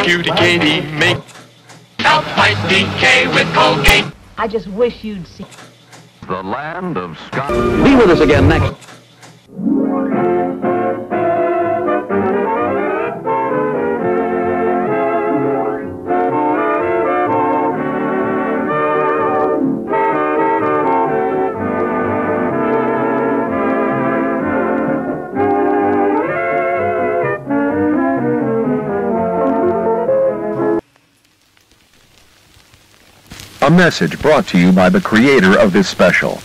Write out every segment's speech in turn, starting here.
Cutie Katie, make help fight decay with Colgate. I just wish you'd see. The land of Scott. Be with us again next. A message brought to you by the creator of this special.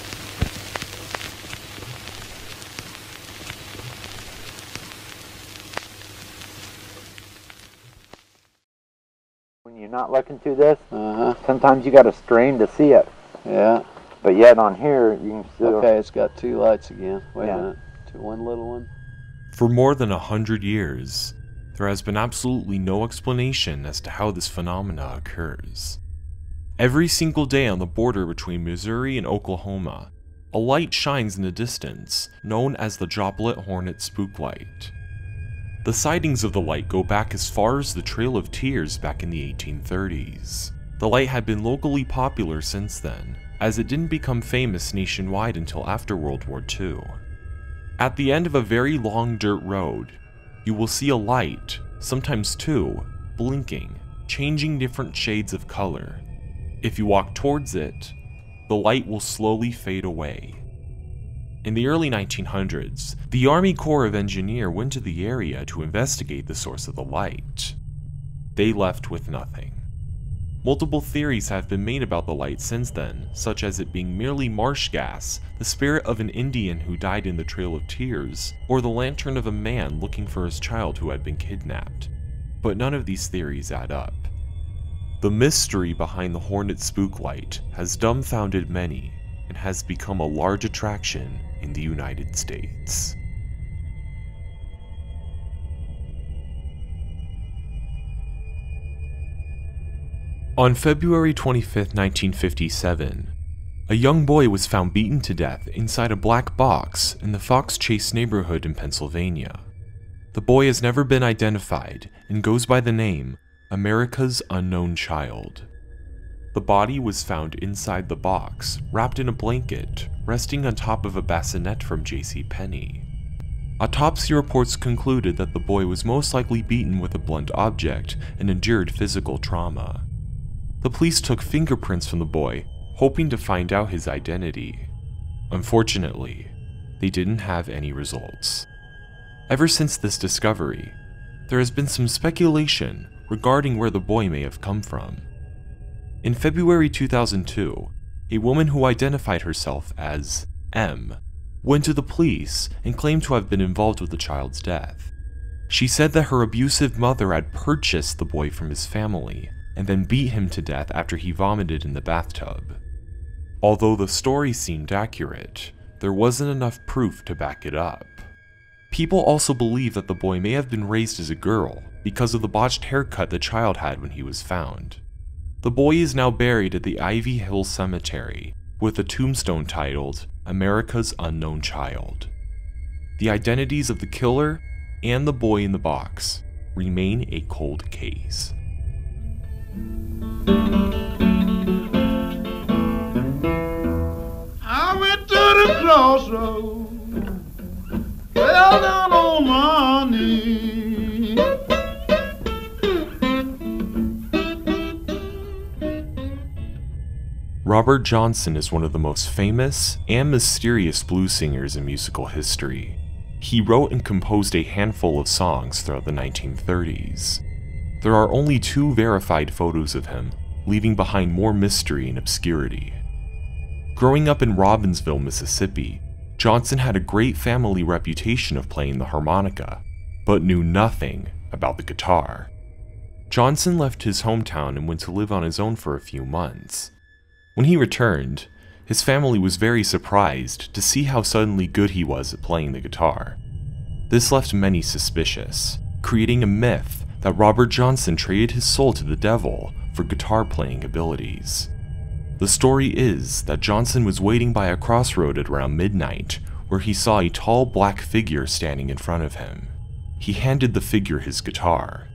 When you're not looking through this, sometimes you got to strain to see it. Yeah. But yet on here, you can see. Okay, it's got two lights again. Wait a minute. One little one. For more than 100 years, there has been absolutely no explanation as to how this phenomena occurs. Every single day on the border between Missouri and Oklahoma, a light shines in the distance, known as the Droplet Hornet Spooklight. The sightings of the light go back as far as the Trail of Tears back in the 1830s. The light had been locally popular since then, as it didn't become famous nationwide until after World War II. At the end of a very long dirt road, you will see a light, sometimes two, blinking, changing different shades of color. If you walk towards it, the light will slowly fade away. In the early 1900s, the Army Corps of Engineers went to the area to investigate the source of the light. They left with nothing. Multiple theories have been made about the light since then, such as it being merely marsh gas, the spirit of an Indian who died in the Trail of Tears, or the lantern of a man looking for his child who had been kidnapped. But none of these theories add up. The mystery behind the Hornet Spooklight has dumbfounded many and has become a large attraction in the United States. On February 25, 1957, a young boy was found beaten to death inside a black box in the Fox Chase neighborhood in Pennsylvania. The boy has never been identified and goes by the name America's Unknown Child. The body was found inside the box, wrapped in a blanket, resting on top of a bassinet from JCPenney. Autopsy reports concluded that the boy was most likely beaten with a blunt object and endured physical trauma. The police took fingerprints from the boy, hoping to find out his identity. Unfortunately, they didn't have any results. Ever since this discovery, there has been some speculation regarding where the boy may have come from. In February 2002, a woman who identified herself as M went to the police and claimed to have been involved with the child's death. She said that her abusive mother had purchased the boy from his family and then beat him to death after he vomited in the bathtub. Although the story seemed accurate, there wasn't enough proof to back it up. People also believe that the boy may have been raised as a girl because of the botched haircut the child had when he was found. The boy is now buried at the Ivy Hill Cemetery with a tombstone titled America's Unknown Child. The identities of the killer and the boy in the box remain a cold case. I went to the crossroads, fell down on my knees. Robert Johnson is one of the most famous and mysterious blues singers in musical history. He wrote and composed a handful of songs throughout the 1930s. There are only 2 verified photos of him, leaving behind more mystery and obscurity. Growing up in Robbinsville, Mississippi, Johnson had a great family reputation of playing the harmonica, but knew nothing about the guitar. Johnson left his hometown and went to live on his own for a few months. When he returned, his family was very surprised to see how suddenly good he was at playing the guitar. This left many suspicious, creating a myth that Robert Johnson traded his soul to the devil for guitar playing abilities. The story is that Johnson was waiting by a crossroad at around midnight, where he saw a tall black figure standing in front of him. He handed the figure his guitar.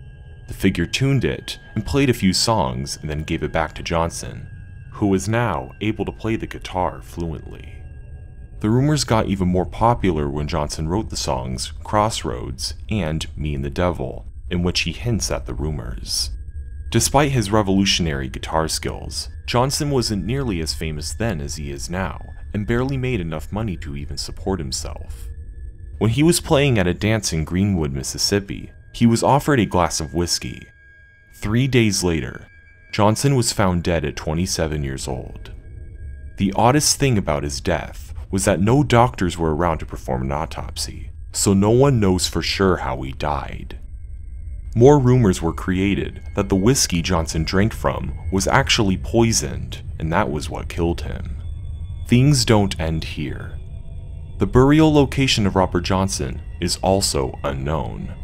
The figure tuned it and played a few songs and then gave it back to Johnson, who was now able to play the guitar fluently. The rumors got even more popular when Johnson wrote the songs Crossroads and Me and the Devil, in which he hints at the rumors. Despite his revolutionary guitar skills, Johnson wasn't nearly as famous then as he is now, and barely made enough money to even support himself. When he was playing at a dance in Greenwood, Mississippi, he was offered a glass of whiskey. 3 days later, Johnson was found dead at 27 years old. The oddest thing about his death was that no doctors were around to perform an autopsy, so no one knows for sure how he died. More rumors were created that the whiskey Johnson drank from was actually poisoned, and that was what killed him. Things don't end here. The burial location of Robert Johnson is also unknown.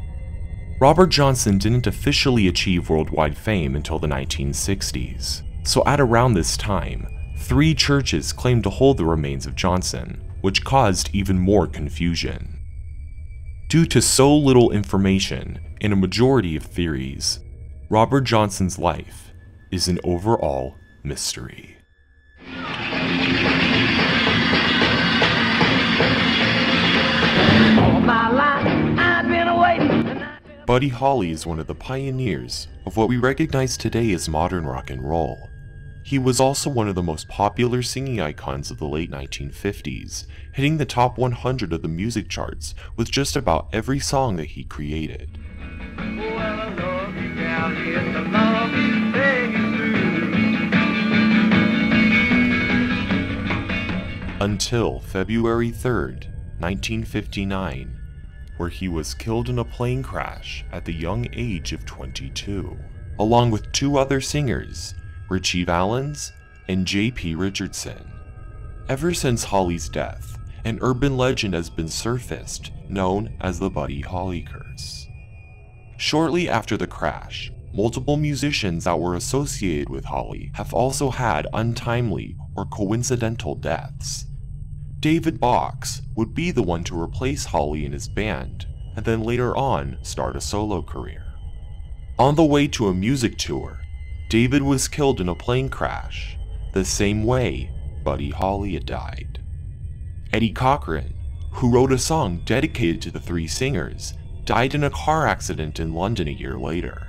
Robert Johnson didn't officially achieve worldwide fame until the 1960s, so at around this time, 3 churches claimed to hold the remains of Johnson, which caused even more confusion. Due to so little information and a majority of theories, Robert Johnson's life is an overall mystery. Buddy Holly is one of the pioneers of what we recognize today as modern rock and roll. He was also one of the most popular singing icons of the late 1950s, hitting the top 100 of the music charts with just about every song that he created. Until February 3rd, 1959, where he was killed in a plane crash at the young age of 22, along with 2 other singers, Ritchie Valens and J.P. Richardson. Ever since Holly's death, an urban legend has been surfaced known as the Buddy Holly curse. Shortly after the crash, multiple musicians that were associated with Holly have also had untimely or coincidental deaths. David Box would be the one to replace Holly in his band, and then later on start a solo career. On the way to a music tour, David was killed in a plane crash, the same way Buddy Holly had died. Eddie Cochran, who wrote a song dedicated to the 3 singers, died in a car accident in London a year later.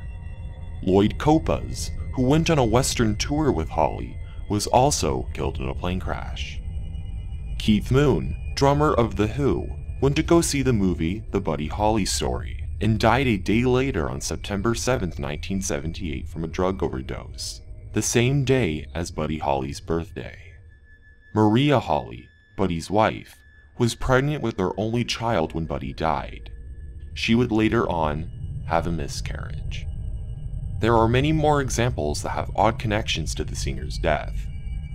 Lloyd Copas, who went on a Western tour with Holly, was also killed in a plane crash. Keith Moon, drummer of The Who, went to go see the movie The Buddy Holly Story, and died a day later on September 7, 1978 from a drug overdose, the same day as Buddy Holly's birthday. Maria Holly, Buddy's wife, was pregnant with their only child when Buddy died. She would later on have a miscarriage. There are many more examples that have odd connections to the singer's death,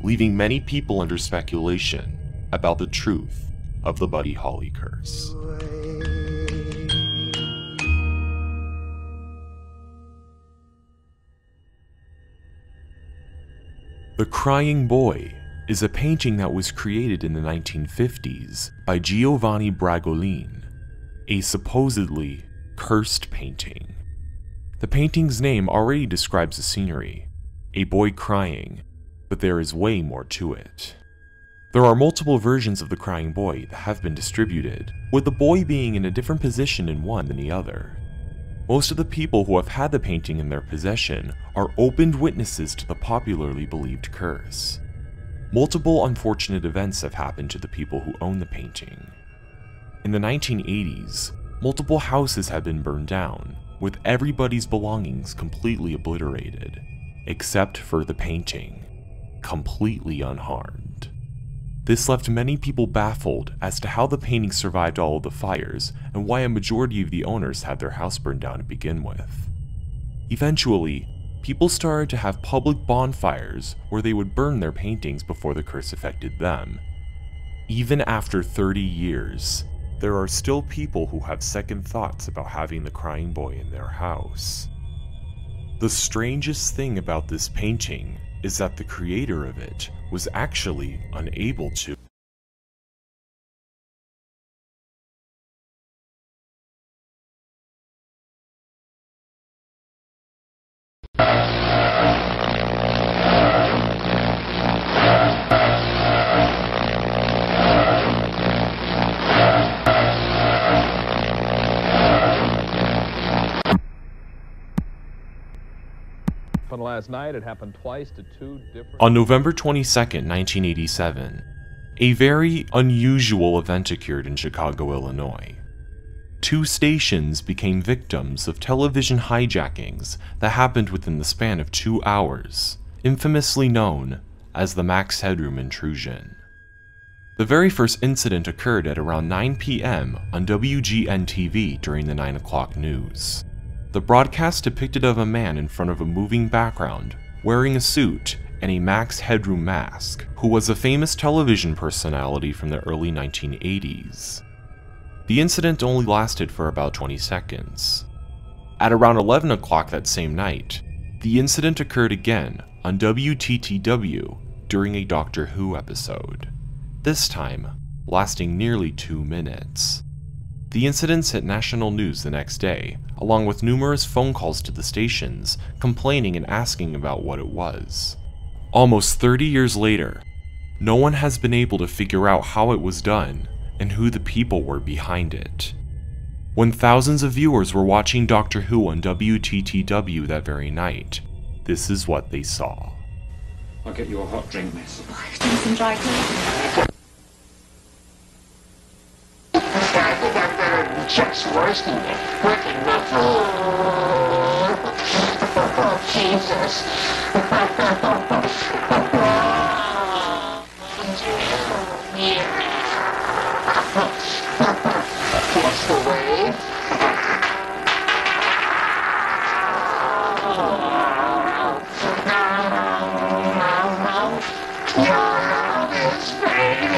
leaving many people under speculation about the truth of the Buddy Holly curse. The Crying Boy is a painting that was created in the 1950s by Giovanni Bragolin, a supposedly cursed painting. The painting's name already describes the scenery, a boy crying, but there is way more to it. There are multiple versions of the Crying Boy that have been distributed, with the boy being in a different position in one than the other. Most of the people who have had the painting in their possession are opened witnesses to the popularly believed curse. Multiple unfortunate events have happened to the people who own the painting. In the 1980s, multiple houses have been burned down, with everybody's belongings completely obliterated, except for the painting, completely unharmed. This left many people baffled as to how the painting survived all of the fires and why a majority of the owners had their house burned down to begin with. Eventually, people started to have public bonfires where they would burn their paintings before the curse affected them. Even after 30 years, there are still people who have second thoughts about having the Crying Boy in their house. The strangest thing about this painting is that the creator of it was actually unable to Happened last night. It happened twice to two different... On November 22nd, 1987, a very unusual event occurred in Chicago, Illinois. 2 stations became victims of television hijackings that happened within the span of 2 hours, infamously known as the Max Headroom Intrusion. The very first incident occurred at around 9 p.m. on WGN-TV during the 9 o'clock news. The broadcast depicted of a man in front of a moving background, wearing a suit and a Max Headroom mask, who was a famous television personality from the early 1980s. The incident only lasted for about 20 seconds. At around 11 o'clock that same night, the incident occurred again on WTTW during a Doctor Who episode, this time lasting nearly 2 minutes. The incidents hit national news the next day, along with numerous phone calls to the stations complaining and asking about what it was. Almost 30 years later, no one has been able to figure out how it was done and who the people were behind it. When thousands of viewers were watching Doctor Who on WTTW that very night, this is what they saw. I'll get you a hot drink, miss. Some dry cleaning. Just roasting it, working my oh, Jesus. What's the wave? Your love is fading.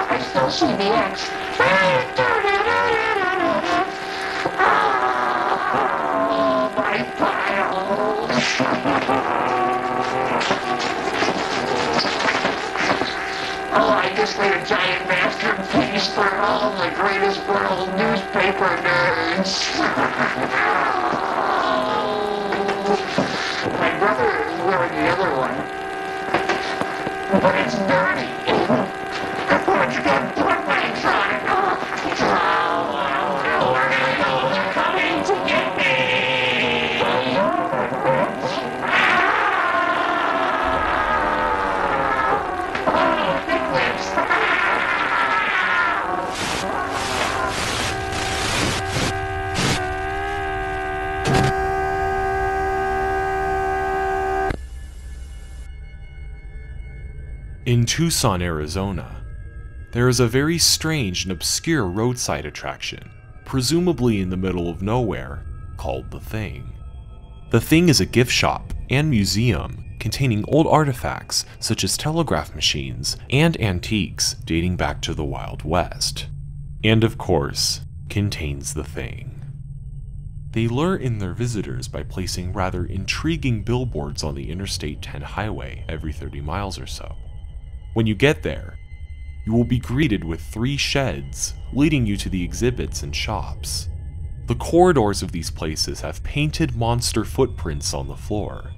I still see the X. Oh, my piles. Oh, I just made a giant masterpiece for all the greatest world newspaper nerds. My brother is wearing the other one, but it's dirty. What you got footprints on it? They're coming to get me. In Tucson, Arizona, there is a very strange and obscure roadside attraction, presumably in the middle of nowhere, called The Thing. The Thing is a gift shop and museum containing old artifacts such as telegraph machines and antiques dating back to the Wild West, and of course, contains The Thing. They lure in their visitors by placing rather intriguing billboards on the Interstate 10 highway every 30 miles or so. When you get there, you will be greeted with 3 sheds leading you to the exhibits and shops. The corridors of these places have painted monster footprints on the floor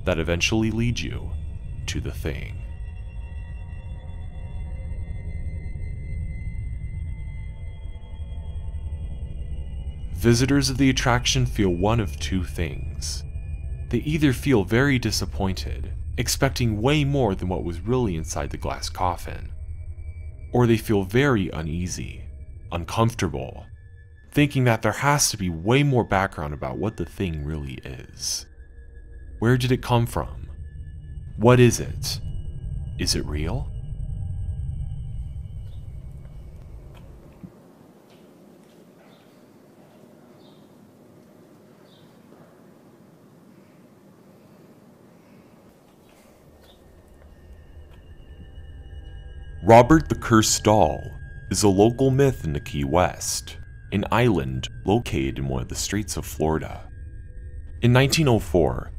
that eventually lead you to The Thing. Visitors of the attraction feel one of 2 things. They either feel very disappointed, expecting way more than what was really inside the glass coffin, or they feel very uneasy, uncomfortable, thinking that there has to be way more background about what the thing really is. Where did it come from? What is it? Is it real? Robert the Cursed Doll is a local myth in the Key West, an island located in one of the Straits of Florida. In 1904,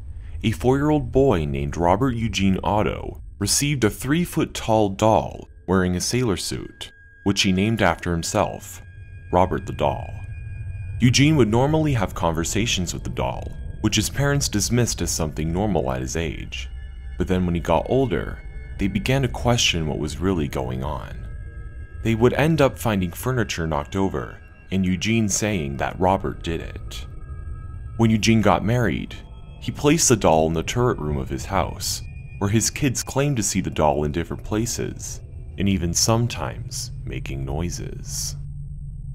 a 4-year-old boy named Robert Eugene Otto received a 3-foot-tall doll wearing a sailor suit, which he named after himself, Robert the Doll. Eugene would normally have conversations with the doll, which his parents dismissed as something normal at his age, but then when he got older, they began to question what was really going on. They would end up finding furniture knocked over, and Eugene saying that Robert did it. When Eugene got married, he placed the doll in the turret room of his house, where his kids claimed to see the doll in different places, and even sometimes making noises.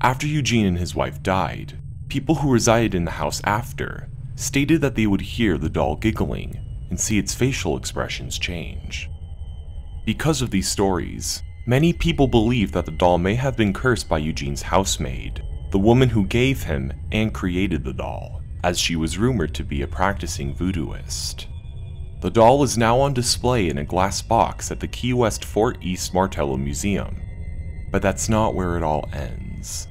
After Eugene and his wife died, people who resided in the house after stated that they would hear the doll giggling and see its facial expressions change. Because of these stories, many people believe that the doll may have been cursed by Eugene's housemaid, the woman who gave him and created the doll, as she was rumored to be a practicing voodooist. The doll is now on display in a glass box at the Key West Fort East Martello Museum, but that's not where it all ends.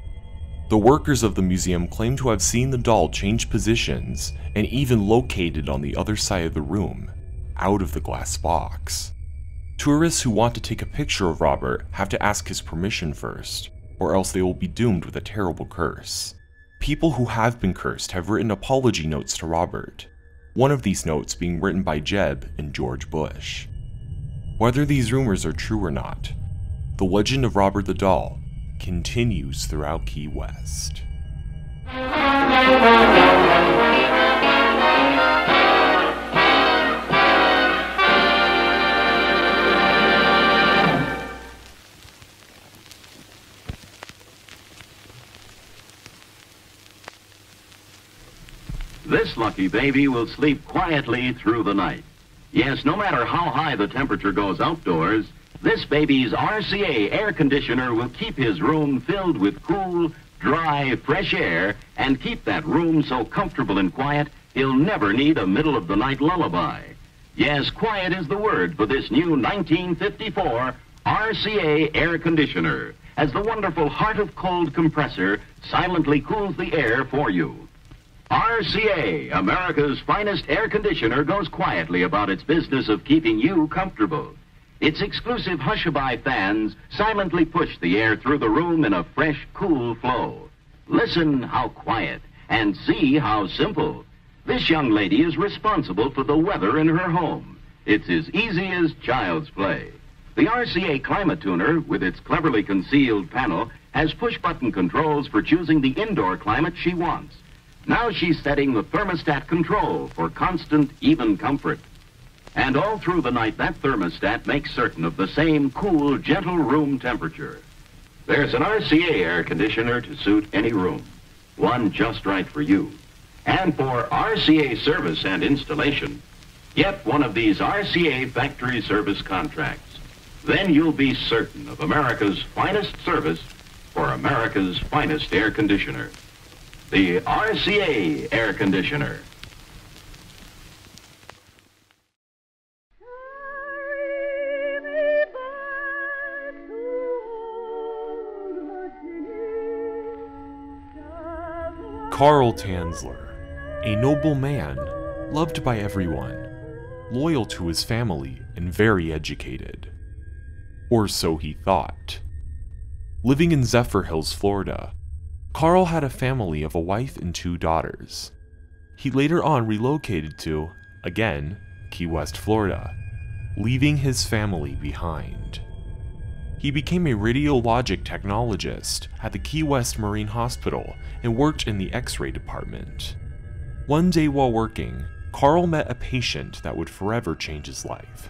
The workers of the museum claim to have seen the doll change positions and even located on the other side of the room, out of the glass box. Tourists who want to take a picture of Robert have to ask his permission first, or else they will be doomed with a terrible curse. People who have been cursed have written apology notes to Robert, one of these notes being written by Jeb and George Bush. Whether these rumors are true or not, the legend of Robert the Doll continues throughout Key West. This lucky baby will sleep quietly through the night. Yes, no matter how high the temperature goes outdoors, this baby's RCA air conditioner will keep his room filled with cool, dry, fresh air and keep that room so comfortable and quiet he'll never need a middle-of-the-night lullaby. Yes, quiet is the word for this new 1954 RCA air conditioner, as the wonderful Heart of Cold compressor silently cools the air for you. RCA, America's finest air conditioner, goes quietly about its business of keeping you comfortable. Its exclusive Hushabye fans silently push the air through the room in a fresh, cool flow. Listen how quiet, and see how simple. This young lady is responsible for the weather in her home. It's as easy as child's play. The RCA Climate Tuner, with its cleverly concealed panel, has push-button controls for choosing the indoor climate she wants. Now she's setting the thermostat control for constant, even comfort. And all through the night, that thermostat makes certain of the same cool, gentle room temperature. There's an RCA air conditioner to suit any room, one just right for you. And for RCA service and installation, get one of these RCA factory service contracts. Then you'll be certain of America's finest service for America's finest air conditioner. The RCA air conditioner. Carl Tanzler, a noble man, loved by everyone, loyal to his family and very educated. Or so he thought. Living in Zephyr Hills, Florida, Carl had a family of a wife and 2 daughters. He later on relocated to, again, Key West, Florida, leaving his family behind. He became a radiologic technologist at the Key West Marine Hospital and worked in the X-ray department. One day while working, Carl met a patient that would forever change his life.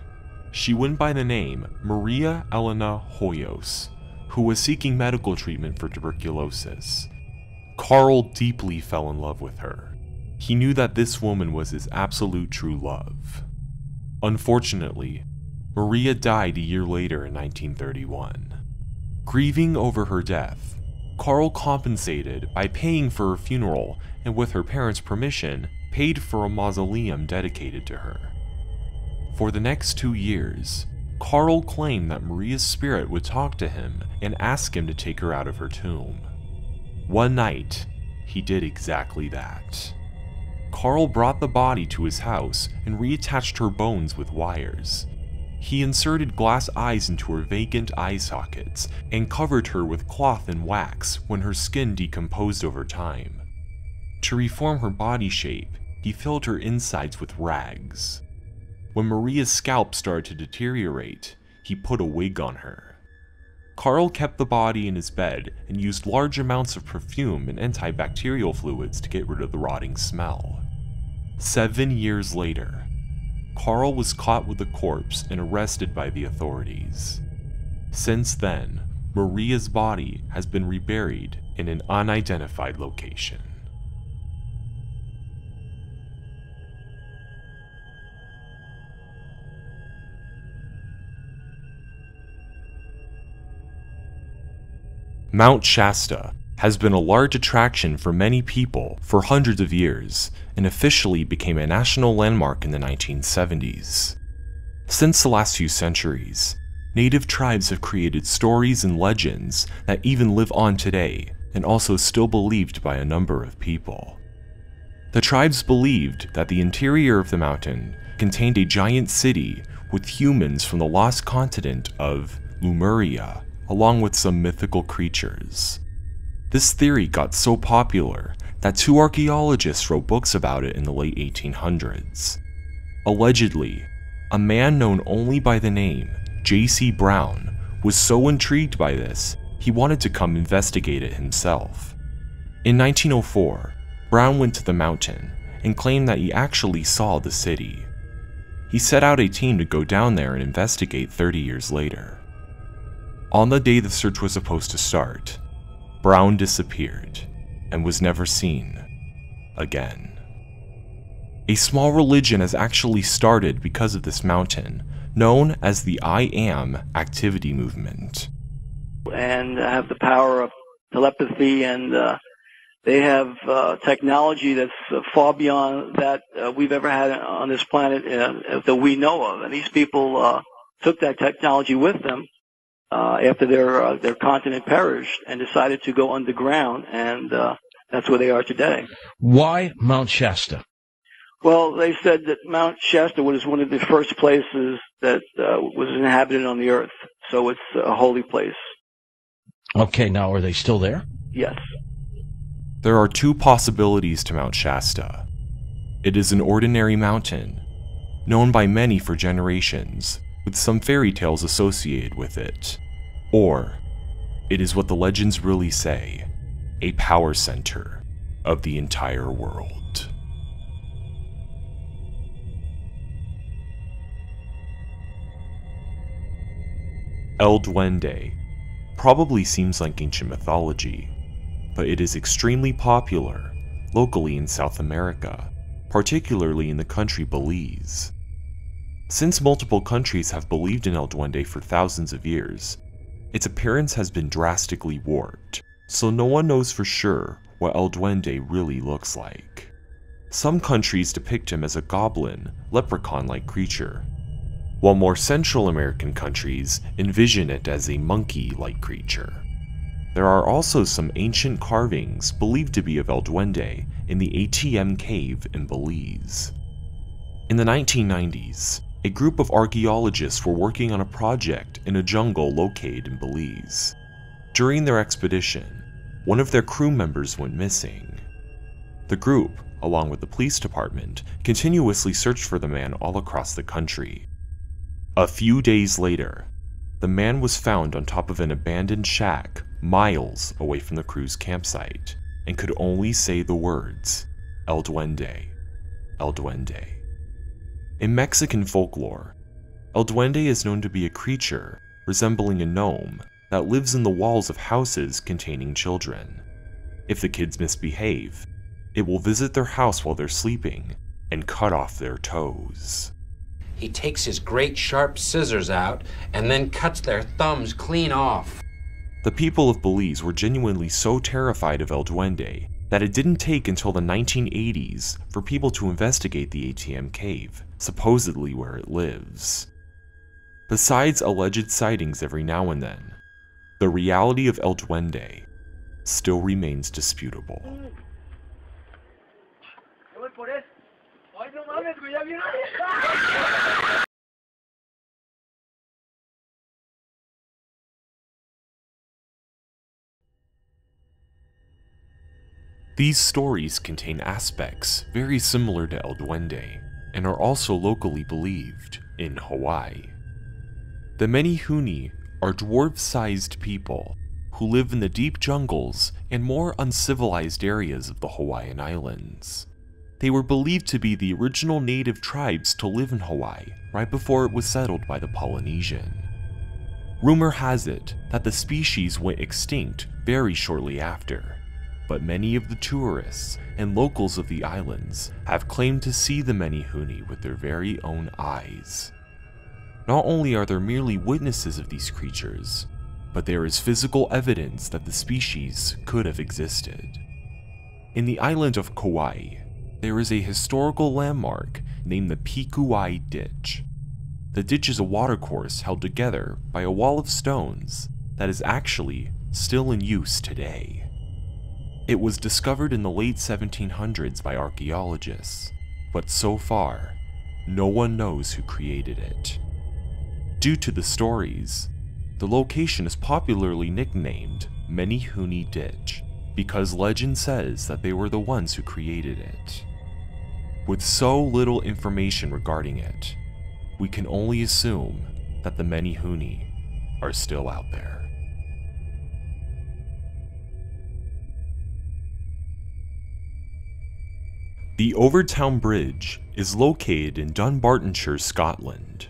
She went by the name Maria Elena Hoyos, who was seeking medical treatment for tuberculosis. Carl deeply fell in love with her. He knew that this woman was his absolute true love. Unfortunately, Maria died a year later in 1931. Grieving over her death, Carl compensated by paying for her funeral and, with her parents' permission, paid for a mausoleum dedicated to her. For the next 2 years, Carl claimed that Maria's spirit would talk to him and ask him to take her out of her tomb. One night, he did exactly that. Carl brought the body to his house and reattached her bones with wires. He inserted glass eyes into her vacant eye sockets and covered her with cloth and wax when her skin decomposed over time. To reform her body shape, he filled her insides with rags. When Maria's scalp started to deteriorate, he put a wig on her. Carl kept the body in his bed and used large amounts of perfume and antibacterial fluids to get rid of the rotting smell. 7 years later, Carl was caught with the corpse and arrested by the authorities. Since then, Maria's body has been reburied in an unidentified location. Mount Shasta has been a large attraction for many people for hundreds of years and officially became a national landmark in the 1970s. Since the last few centuries, native tribes have created stories and legends that even live on today and also still believed by a number of people. The tribes believed that the interior of the mountain contained a giant city with humans from the lost continent of Lemuria, along with some mythical creatures. This theory got so popular that 2 archaeologists wrote books about it in the late 1800s. Allegedly, a man known only by the name J.C. Brown was so intrigued by this, he wanted to come investigate it himself. In 1904, Brown went to the mountain and claimed that he actually saw the city. He set out a team to go down there and investigate 30 years later. On the day the search was supposed to start, Brown disappeared and was never seen again. A small religion has actually started because of this mountain, known as the I Am activity movement. And have the power of telepathy, and they have technology that's far beyond that we've ever had on this planet that we know of. And these people took that technology with them after their continent perished and decided to go underground, and that's where they are today. Why Mount Shasta? Well, they said that Mount Shasta was one of the first places that was inhabited on the earth, so it's a holy place. Okay, now are they still there? Yes. There are 2 possibilities to Mount Shasta. It is an ordinary mountain, known by many for generations, with some fairy tales associated with it. Or, it is what the legends really say, a power center of the entire world. El Duende probably seems like ancient mythology, but it is extremely popular locally in South America, particularly in the country Belize. Since multiple countries have believed in El Duende for thousands of years, its appearance has been drastically warped, so no one knows for sure what El Duende really looks like. Some countries depict him as a goblin, leprechaun-like creature, while more Central American countries envision it as a monkey-like creature. There are also some ancient carvings believed to be of El Duende in the ATM cave in Belize. In the 1990s, a group of archaeologists were working on a project in a jungle located in Belize. During their expedition, one of their crew members went missing. The group, along with the police department, continuously searched for the man all across the country. A few days later, the man was found on top of an abandoned shack miles away from the crew's campsite and could only say the words, El Duende, El Duende. In Mexican folklore, El Duende is known to be a creature resembling a gnome that lives in the walls of houses containing children. If the kids misbehave, it will visit their house while they're sleeping and cut off their toes. He takes his great sharp scissors out and then cuts their thumbs clean off. The people of Belize were genuinely so terrified of El Duende that it didn't take until the 1980s for people to investigate the ATM cave, supposedly where it lives. Besides alleged sightings every now and then, the reality of El Duende still remains disputable. These stories contain aspects very similar to El Duende and are also locally believed in Hawaii. The many Huni are dwarf-sized people who live in the deep jungles and more uncivilized areas of the Hawaiian Islands. They were believed to be the original native tribes to live in Hawaii right before it was settled by the Polynesian. Rumor has it that the species went extinct very shortly after, but many of the tourists and locals of the islands have claimed to see the many Huni with their very own eyes. Not only are there merely witnesses of these creatures, but there is physical evidence that the species could have existed. In the island of Kauai, there is a historical landmark named the Pikuai Ditch. The ditch is a watercourse held together by a wall of stones that is actually still in use today. It was discovered in the late 1700s by archaeologists, but so far, no one knows who created it. Due to the stories, the location is popularly nicknamed Many Huni Ditch because legend says that they were the ones who created it. With so little information regarding it, we can only assume that the many Huni are still out there. The Overtown Bridge is located in Dunbartonshire, Scotland.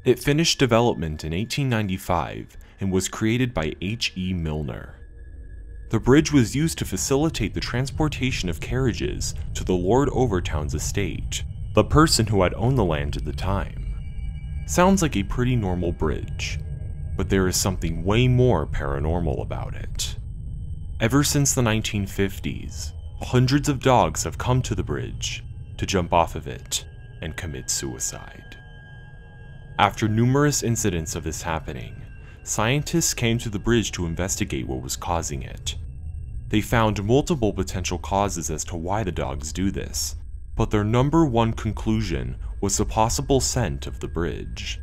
It finished development in 1895 and was created by H.E. Milner. The bridge was used to facilitate the transportation of carriages to the Lord Overtown's estate, the person who had owned the land at the time. Sounds like a pretty normal bridge, but there is something way more paranormal about it. Ever since the 1950s, hundreds of dogs have come to the bridge to jump off of it and commit suicide. After numerous incidents of this happening, scientists came to the bridge to investigate what was causing it. They found multiple potential causes as to why the dogs do this, but their number one conclusion was the possible scent of the bridge.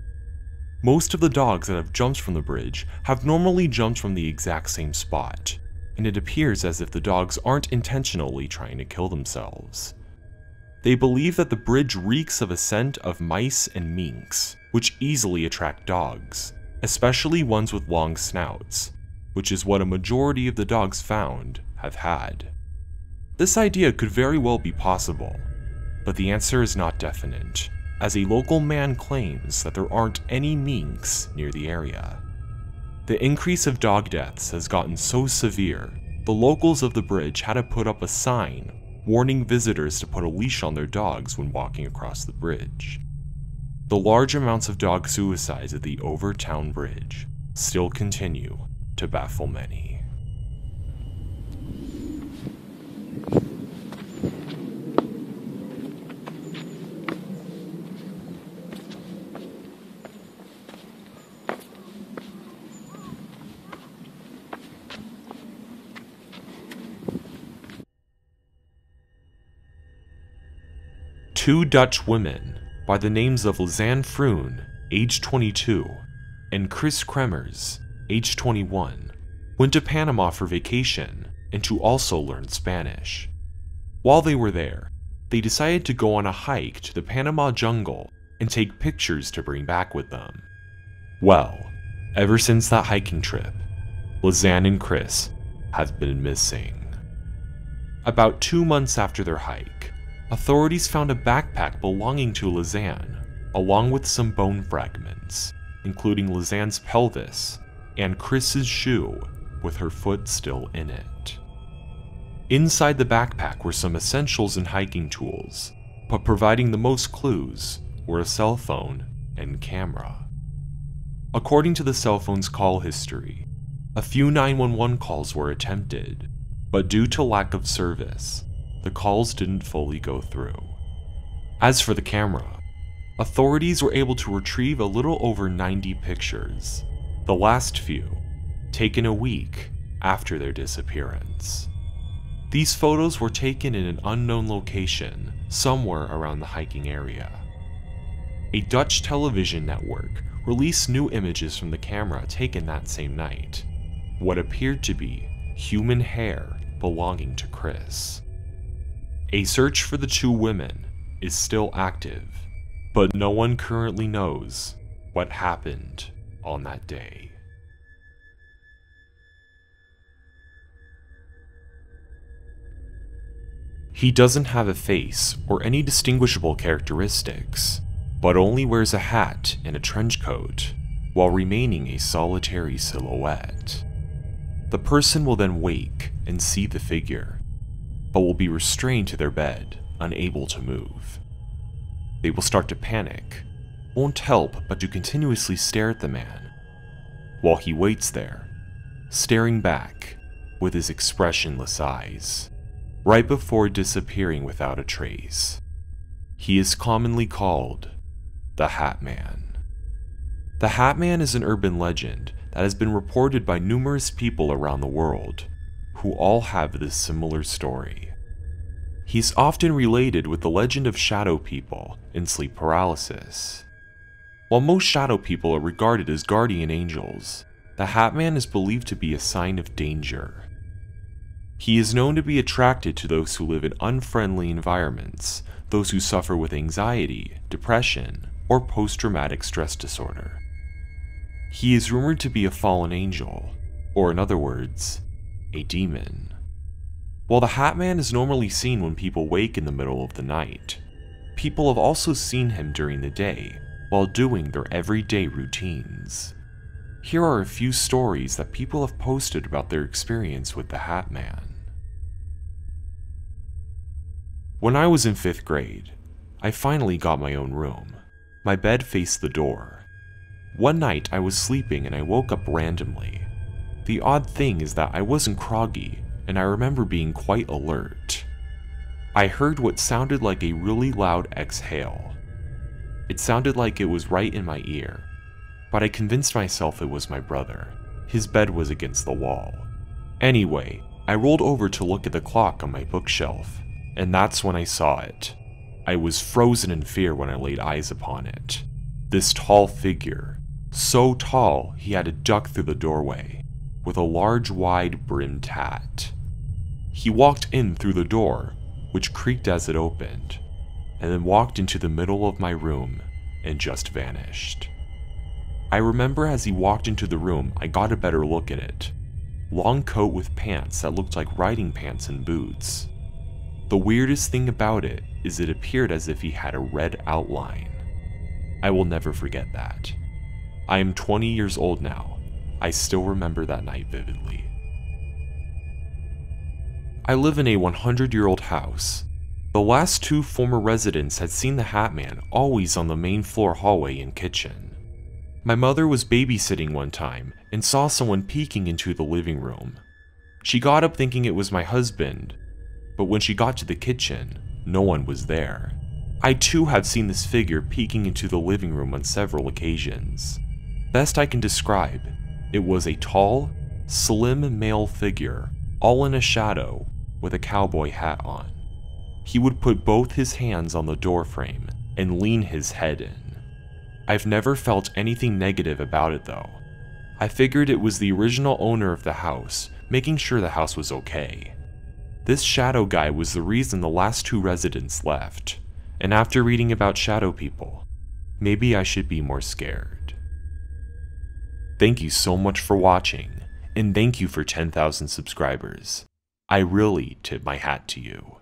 Most of the dogs that have jumped from the bridge have normally jumped from the exact same spot, and it appears as if the dogs aren't intentionally trying to kill themselves. They believe that the bridge reeks of a scent of mice and minks, which easily attract dogs, especially ones with long snouts, which is what a majority of the dogs found have had. This idea could very well be possible, but the answer is not definite, as a local man claims that there aren't any minks near the area. The increase of dog deaths has gotten so severe, the locals of the bridge had to put up a sign warning visitors to put a leash on their dogs when walking across the bridge. The large amounts of dog suicides at the Overtown Bridge still continue to baffle many. Two Dutch women by the names of Lizanne Froon, age 22, and Chris Kremers, age 21, went to Panama for vacation and to also learn Spanish. While they were there, they decided to go on a hike to the Panama jungle and take pictures to bring back with them. Well, ever since that hiking trip, Lizanne and Chris have been missing. About 2 months after their hike, authorities found a backpack belonging to Lizanne, along with some bone fragments, including Lizanne's pelvis and Chris's shoe with her foot still in it. Inside the backpack were some essentials and hiking tools, but providing the most clues were a cell phone and camera. According to the cell phone's call history, a few 911 calls were attempted, but due to lack of service, the calls didn't fully go through. As for the camera, authorities were able to retrieve a little over 90 pictures, the last few taken a week after their disappearance. These photos were taken in an unknown location somewhere around the hiking area. A Dutch television network released new images from the camera taken that same night, what appeared to be human hair belonging to Chris. A search for the two women is still active, but no one currently knows what happened on that day. He doesn't have a face or any distinguishable characteristics, but only wears a hat and a trench coat, while remaining a solitary silhouette. The person will then wake and see the figure, but will be restrained to their bed, unable to move. They will start to panic, won't help but to continuously stare at the man, while he waits there, staring back with his expressionless eyes, right before disappearing without a trace. He is commonly called the Hatman. The Hatman is an urban legend that has been reported by numerous people around the world, who all have this similar story. He's often related with the legend of shadow people and sleep paralysis. While most shadow people are regarded as guardian angels, the Hatman is believed to be a sign of danger. He is known to be attracted to those who live in unfriendly environments, those who suffer with anxiety, depression, or post-traumatic stress disorder. He is rumored to be a fallen angel, or in other words, a demon. While the Hatman is normally seen when people wake in the middle of the night, people have also seen him during the day while doing their everyday routines. Here are a few stories that people have posted about their experience with the Hatman. When I was in 5th grade, I finally got my own room. My bed faced the door. One night I was sleeping and I woke up randomly. The odd thing is that I wasn't groggy, and I remember being quite alert. I heard what sounded like a really loud exhale. It sounded like it was right in my ear, but I convinced myself it was my brother. His bed was against the wall. Anyway, I rolled over to look at the clock on my bookshelf, and that's when I saw it. I was frozen in fear when I laid eyes upon it. This tall figure, so tall he had to duck through the doorway, with a large wide-brimmed hat. He walked in through the door, which creaked as it opened, and then walked into the middle of my room and just vanished. I remember as he walked into the room, I got a better look at it. Long coat with pants that looked like riding pants and boots. The weirdest thing about it is it appeared as if he had a red outline. I will never forget that. I am 20 years old now. I still remember that night vividly. I live in a 100-year-old house. The last 2 former residents had seen the Hatman always on the main floor hallway and kitchen. My mother was babysitting one time and saw someone peeking into the living room. She got up thinking it was my husband, but when she got to the kitchen, no one was there. I too have seen this figure peeking into the living room on several occasions. Best I can describe, it was a tall, slim male figure, all in a shadow, with a cowboy hat on. He would put both his hands on the doorframe and lean his head in. I've never felt anything negative about it though. I figured it was the original owner of the house, making sure the house was okay. This shadow guy was the reason the last 2 residents left, and after reading about shadow people, maybe I should be more scared. Thank you so much for watching, and thank you for 10,000 subscribers. I really tip my hat to you.